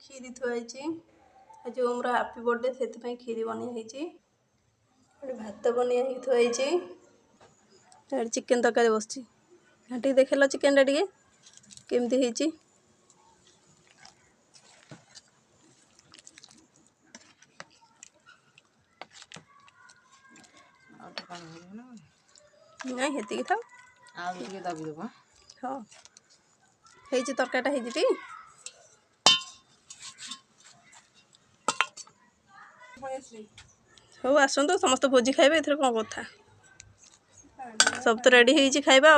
खीरी थुआई आज more happy birthday से खीरी बनी भात बनी थुआई चिकेन तरकारी बस घाटी देखेल चिकेन टा केमती नहीं हेतिकी था हाँ तरकारीटा होती हौ आसतु समस्त भोजी खाइबे एथरे कौन कथा सब तो रेडी खाइबा।